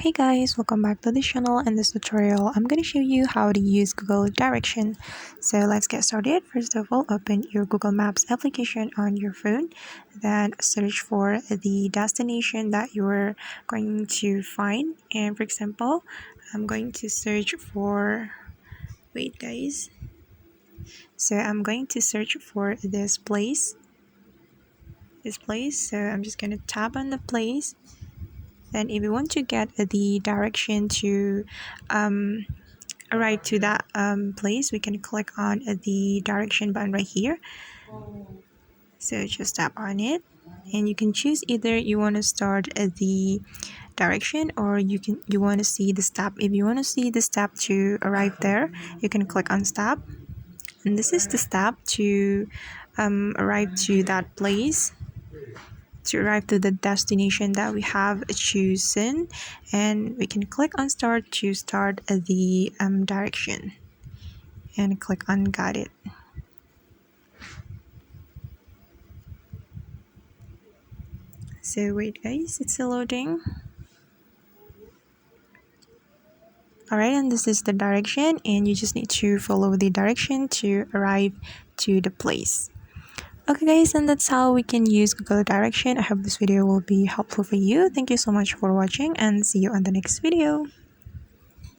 Hey guys, welcome back to the channel. In this tutorial, I'm going to show you how to use Google Direction. So let's get started. First of all, open your Google Maps application on your phone. Then search for the destination that you're going to find. And for example, I'm going to search for, wait guys. So I'm going to search for this place. So I'm just going to tap on the place. Then if you want to get the direction to arrive to that place, we can click on the direction button right here. So just tap on it and you can choose either you want to start the direction or you want to see the step. If you want to see the step to arrive there, you can click on step, and this is the step to arrive to that place, to arrive to the destination that we have chosen. And we can click on start to start the direction and click on got it. So wait guys, it's still loading. Alright, and this is the direction, and you just need to follow the direction to arrive to the place. Okay guys, and that's how we can use Google Direction. I hope this video will be helpful for you. Thank you so much for watching and see you on the next video.